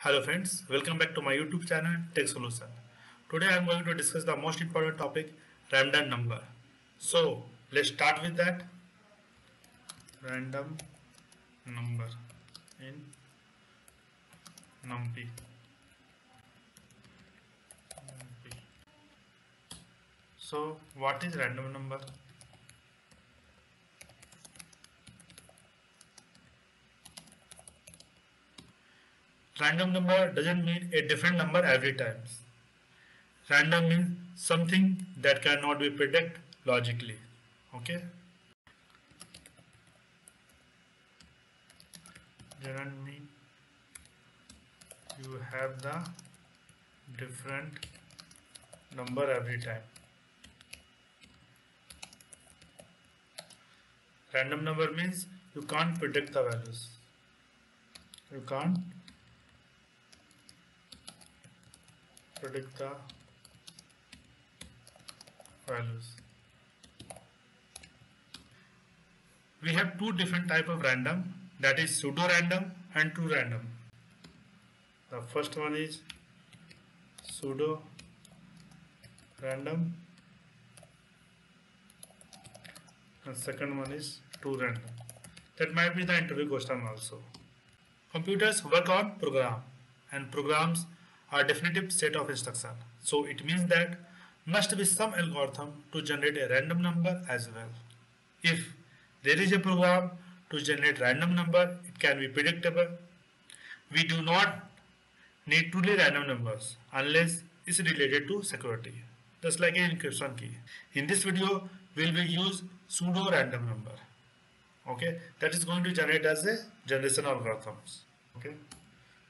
Hello friends, welcome back to my YouTube channel Tech Solution. Today I am going to discuss the most important topic, random number. So let's start with that. Random number in NumPy. So what is random number? Random number doesn't mean a different number every time. Random means something that cannot be predicted logically. Okay? Doesn't mean you have the different number every time. Random number means you can't predict the values. You can't predict the values. We have two different type of random, that is pseudo random and true random. The first one is pseudo random and second one is true random. That might be the interview question also. Computers work on program and programs are definitive set of instruction. So it means that must be some algorithm to generate a random number as well. If there is a program to generate random number, it can be predictable. We do not need truly random numbers unless it's related to security, just like an encryption key. In this video, we will use pseudo random number. Okay, that is going to generate as a generation algorithms. Okay,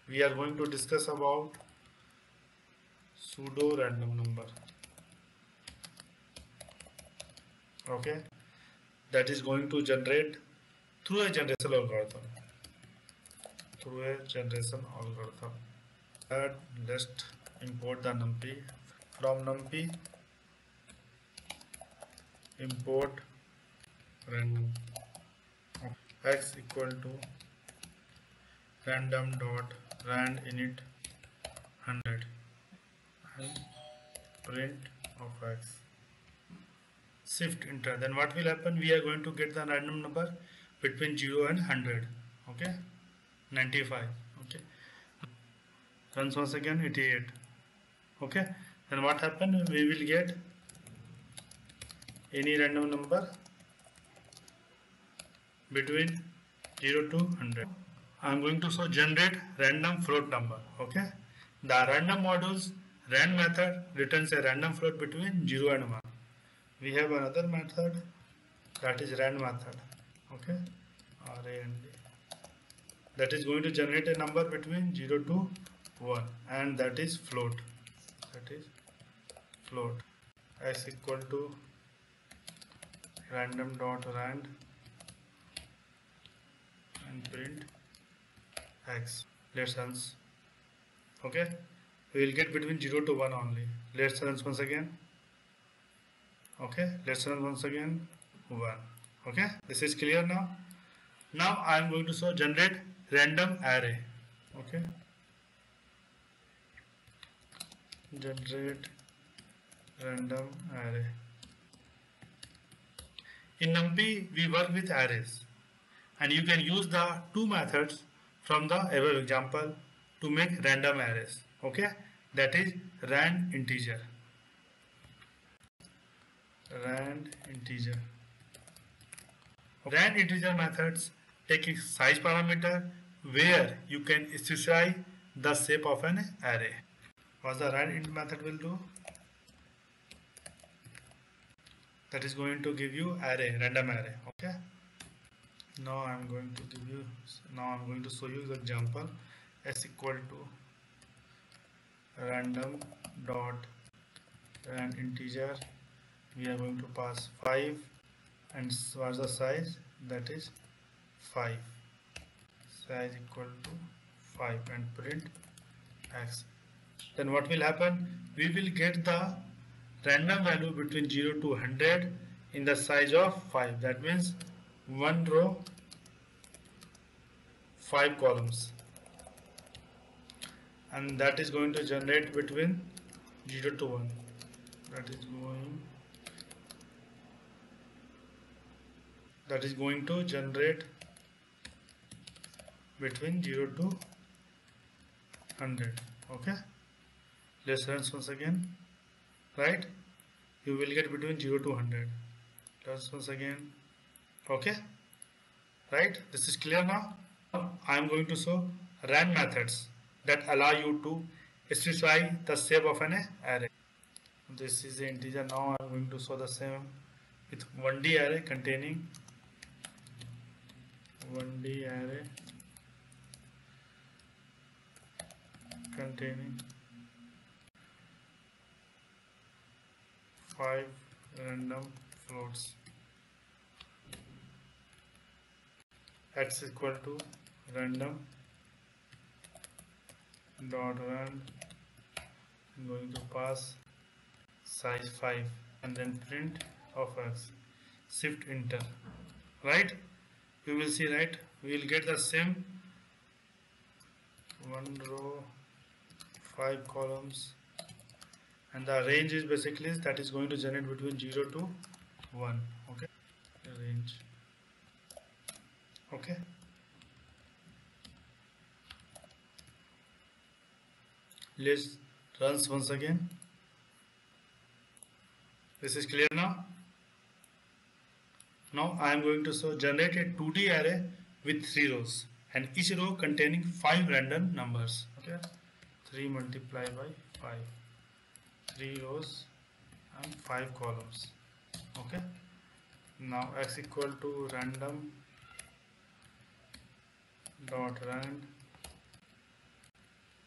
we are going to discuss about pseudo random number. Okay, that is going to generate through a generation algorithm. Let's import the NumPy. From NumPy, import random. X equal to random dot rand init 100 and print of x. Shift enter. Then what will happen? We are going to get the random number between 0 and 100. Okay, 95. Okay, runs once again 88. Okay, then what happened? We will get any random number between 0 to 100. I am going to show generate random float number. Okay, the random modules rand method returns a random float between 0 and 1. We have another method, that is rand method. Okay, RAND, that is going to generate a number between 0 to 1 and that is float. X equal to random dot rand and print x. Let's run. Okay, we will get between 0 to 1 only. Let's run once again. Okay, let's run once again 1. Okay, this is clear now. Now I am going to show generate random array. Okay, generate random array. In NumPy we work with arrays and you can use the two methods from the above example to make random arrays. Okay, that is rand integer. Rand integer methods take a size parameter where you can specify the shape of an array. What the rand int method will do? That is going to give you array, random array. Okay. Now I am going to show you the example. S equal to random dot rand integer. We are going to pass 5 and what's the size? That is 5. Size equal to 5 and print x. Then what will happen? We will get the random value between 0 to 100 in the size of 5. That means 1 row 5 columns. and that is going to generate between 0 to 1. That is going to generate between 0 to 100. Okay, let's run once again. Right, you will get between 0 to 100. Let's once again. Okay, right, this is clear now. I am going to show rand methods that allow you to specify the shape of an array. This is the integer. Now I am going to show the same with 1D array containing 1D array containing 5 random floats. X equal to random dot rand. I'm going to pass size 5 and then print of x, shift enter. Right, you will see, right, we will get the same 1 row 5 columns, and the range is basically that is going to generate between 0 to 1. Okay, range. Okay, let's run once again. This is clear now. Now I am going to generate a 2D array with 3 rows and each row containing 5 random numbers. Okay, 3 multiplied by 5, 3 rows and 5 columns. Okay, now x equal to random dot rand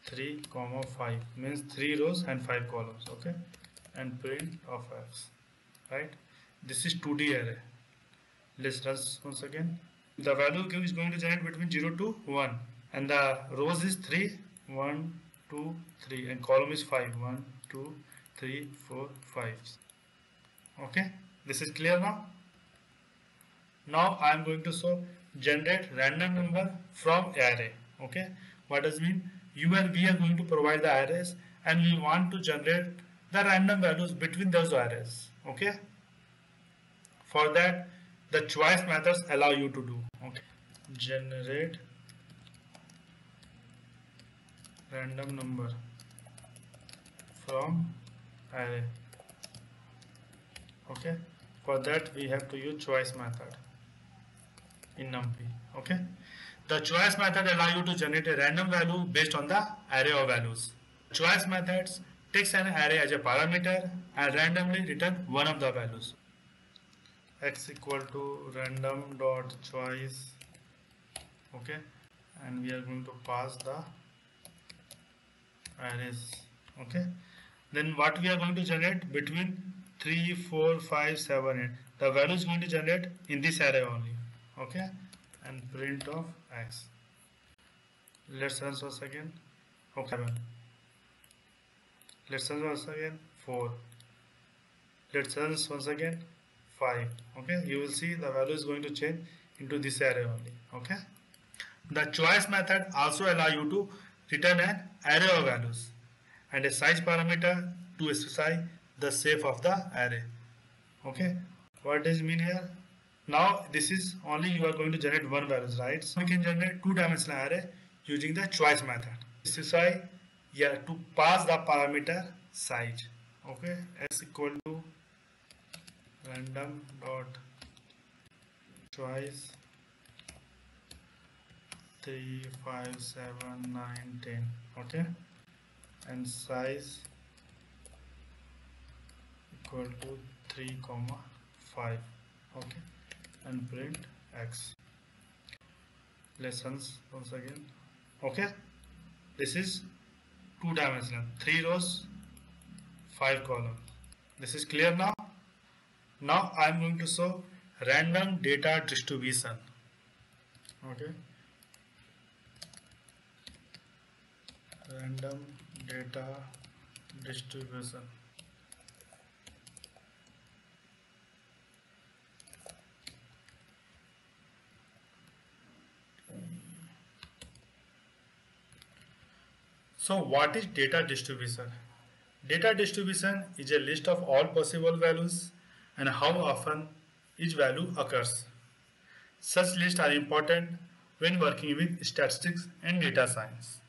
3 comma 5 means 3 rows and 5 columns. Okay, and print of x. Right, this is 2D array. Let's run once again. The value is going to generate between 0 to 1 and the rows is 3, 1, 2, 3 and column is 5, 1, 2, 3, 4, 5. Okay, this is clear now. Now I am going to generate random number from array. Okay, what does it mean? We are going to provide the arrays and we want to generate the random values between those arrays. Okay, for that the choice methods allow you to do. Okay, generate random number from array. Okay, for that we have to use choice method in NumPy. Okay, the choice method allow you to generate a random value based on the array of values. Choice methods takes an array as a parameter and randomly return one of the values. X equal to random dot choice. Okay, and we are going to pass the arrays. Okay, then what we are going to generate between 3, 4, 5, 7, 8. The value is going to generate in this array only. Okay, and print of x. Let's run once again. Okay, let's run once again 4. Let's run once again 5. Okay, you will see the value is going to change into this array only. Okay, the choice method also allow you to return an array of values and a size parameter to specify the shape of the array. Okay, what does it mean here? Now this is only you are going to generate one values, right? So we can generate 2-dimensional array using the choice method. Specify to pass the parameter size. Okay, x equal to random dot choice 3, 5, 7, 9, 10. Okay, and size equal to 3, 5. Okay, and print x. Lessons once again. Okay, this is 2-dimensional, 3 rows, 5 columns. This is clear now. Now I am going to show random data distribution. Okay, random data distribution. So what is data distribution? Data distribution is a list of all possible values and how often each value occurs. Such lists are important when working with statistics and data science.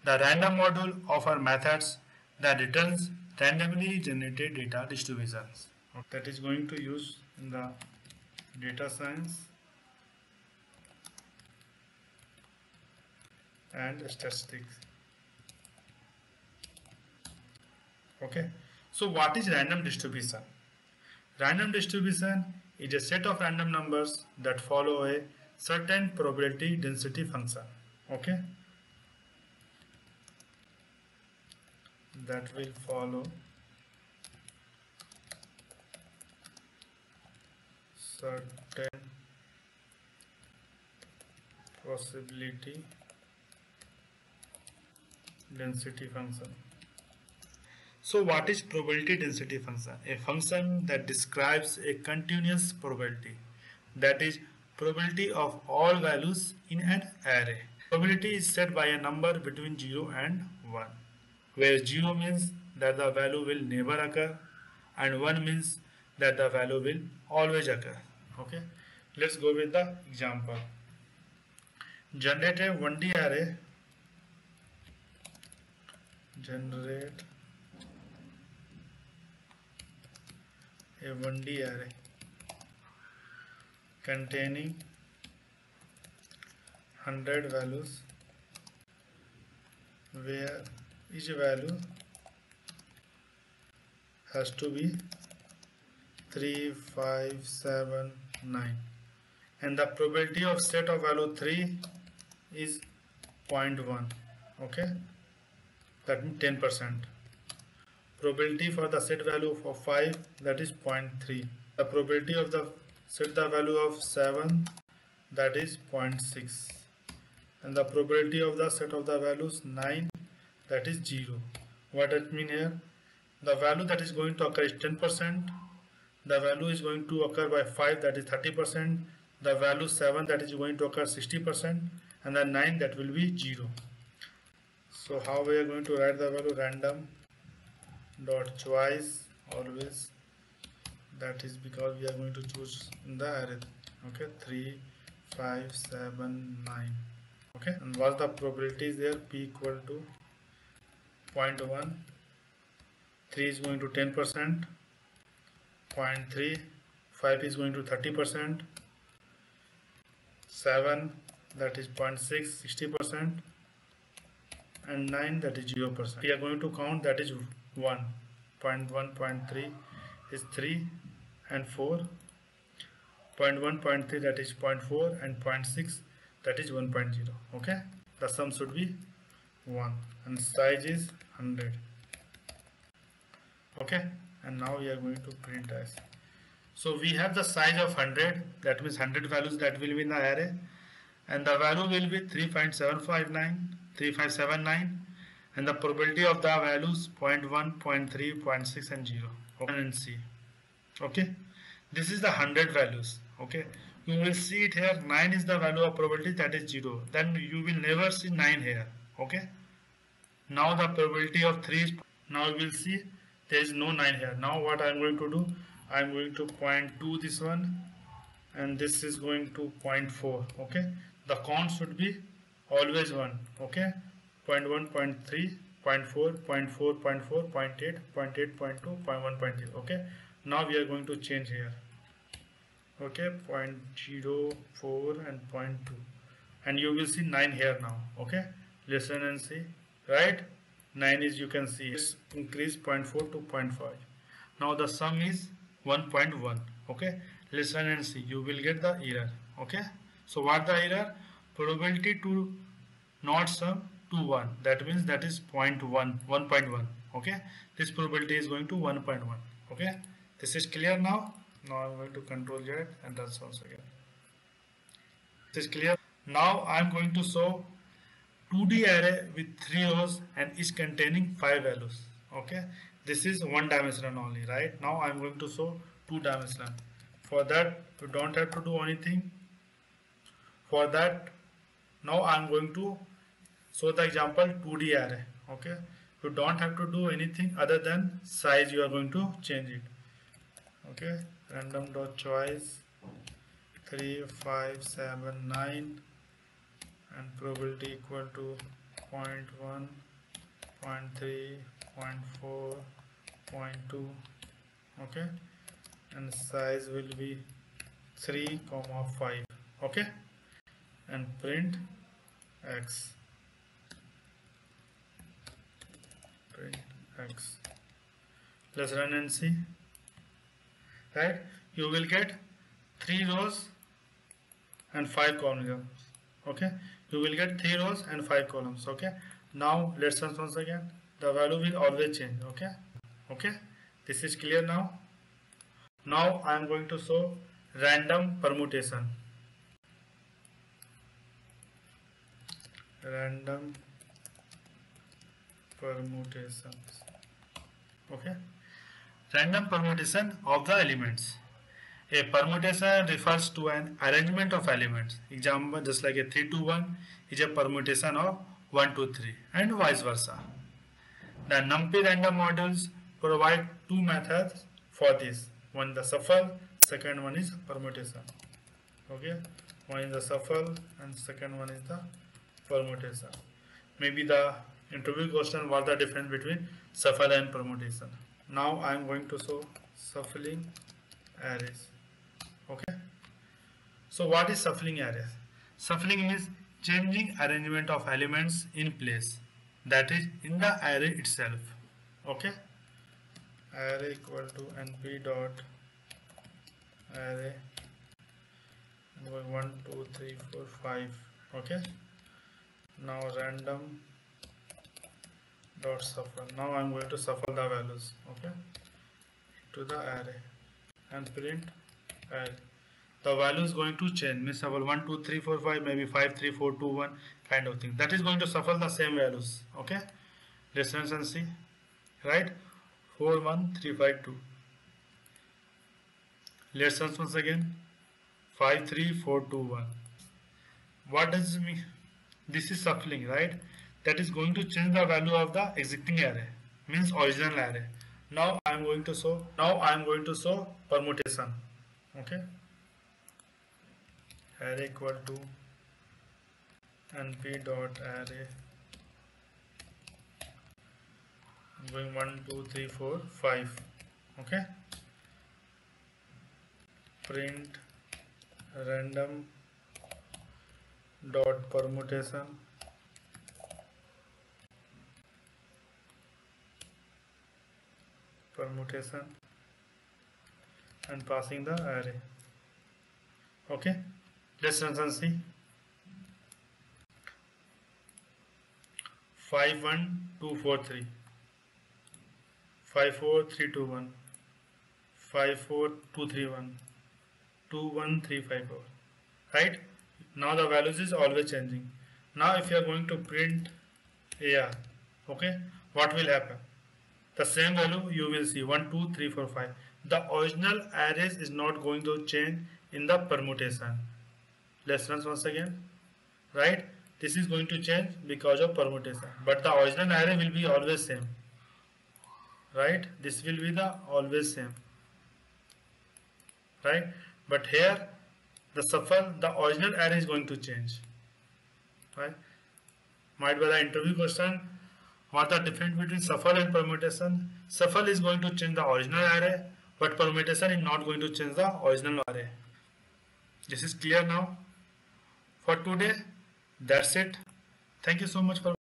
The random module offers methods that returns randomly generated data distributions. That is going to use in the data science and statistics. Okay. So what is random distribution? Random distribution is a set of random numbers that follow a certain probability density function. Okay. That will follow certain possibility density function. So what is probability density function? A function that describes a continuous probability, that is probability of all values in an array. Probability is set by a number between 0 and 1, where 0 means that the value will never occur and 1 means that the value will always occur. Okay, let's go with the example. Generate a 1D array. Generate a 1D array containing 100 values where each value has to be 3, 5, 7, 9, and the probability of set of value 3 is 0.1. okay, that means 10%. Probability for the set value for 5, that is 0.3. The probability of the set the value of 7, that is 0.6, and the probability of the set of the values 9, that is 0. What does it mean here? The value that is going to occur is 10%, the value is going to occur by 5, that is 30%, the value 7, that is going to occur 60%, and the 9, that will be 0. So how we are going to write the value? Random dot choice always, that is because we are going to choose in the array. Okay, 3, 5, 7, 9. Okay, and what the probability is there? P equal to 0.1, 3 is going to 10%, 0.3, 5 is going to 30%, 7, that is 0.6, 60%, and 9, that is 0%. We are going to count, that is 1, 0.1, 0.3 is 3 and 4, 0.1, 0.3, that is 0.4, and 0.6, that is 1.0. okay, the sum should be 1 and size is 100. okay, and now we are going to print as. So we have the size of 100, that means 100 values that will be in the array, and the value will be 3579, and the probability of the values 0.1, 0.3, 0.6 and 0. Okay, and C. Okay, this is the 100 values. Okay, you will see it here, 9 is the value of probability, that is 0. Then you will never see 9 here. Okay, now the probability of 3 is, now you will see there is no 9 here. Now what I am going to do, I am going to point to this one, and this is going to 0.4. okay, the count should be always 1. okay, 0.1, 0.3, 0.4, 0.4, 0.4, 0.8, 0.8, 0.2, 0.1, 0.0. okay, now we are going to change here. okay, 0.04 and 0.2, and you will see 9 here now. okay, listen and see, right? 9 is, you can see, it's increased 0.4 to 0.5. now the sum is 1.1. okay, listen and see, you will get the error. okay, so what the error? Probability to not sum to 1, that means that is 1.1. okay, this probability is going to 1.1. okay, this is clear now. Now I'm going to Control Z and run once again. This is clear. Now I'm going to show 2D array with 3 rows and each containing 5 values. okay, this is one dimensional only. right now I'm going to show 2 dimensional. For that you don't have to do anything. For that, now I'm going to show the example 2D array. Okay, you don't have to do anything other than size. You are going to change it. Okay, random dot choice 3 5 7 9 and probability equal to 0 0.1 0 0.3 0 0.4 0.2. Okay, and size will be 3 comma 5. Okay, and print x. Print x. Let's run and see. Right, you will get 3 rows and 5 columns. Okay, you will get 3 rows and 5 columns. Okay, now let's run once again. The value will always change. Okay, okay, this is clear now. Now I am going to show random permutation. Random permutations. Okay, random permutation of the elements. A permutation refers to an arrangement of elements. Example, just like a 3 to 1 is a permutation of 1 to 3 and vice versa. The NumPy random models provide two methods for this. One the shuffle, second one is permutation. Okay, one is the shuffle and second one is the permutation. Maybe the interview question, what the difference between shuffle and permutation. Now I am going to show shuffling arrays. Okay, so what is shuffling arrays? Shuffling means changing arrangement of elements in place, that is in the array itself. Okay, array equal to np dot array 1 2 3 4 5. Okay, now random dot shuffle. Now I am going to shuffle the values, okay, to the array and print array. The value is going to change, means shuffle 1 2 3 4 5, maybe 5 3 4 2 1 kind of thing. That is going to shuffle the same values. Okay, let's run and see. Right, 4 1 3 5 2. Let's run once again. 5 3 4 2 1. What does it mean? This is shuffling, right? That is going to change the value of the existing array, means original array. Now I am going to show permutation. Okay, array equal to np dot array. I'm going 1 2 3 4 5. Okay, print random dot permutation and passing the array. Okay, let's run and see. 5 1 2 4 3, 5 4 3 2 1, 5 4 2 3 1, 2 1 3 5 4. Right, now the values is always changing. Now if you are going to print AR, okay, what will happen? The same value you will see 1 2 3 4 5. The original arrays is not going to change in the permutation. Let's run once again. Right, this is going to change because of permutation, but the original array will be always same. Right, this will be the always same. Right, but here the shuffle, the original array is going to change. Right, might be the interview question, what the difference between shuffle and permutation? Shuffle is going to change the original array, but permutation is not going to change the original array. This is clear now. For today, that's it. Thank you so much for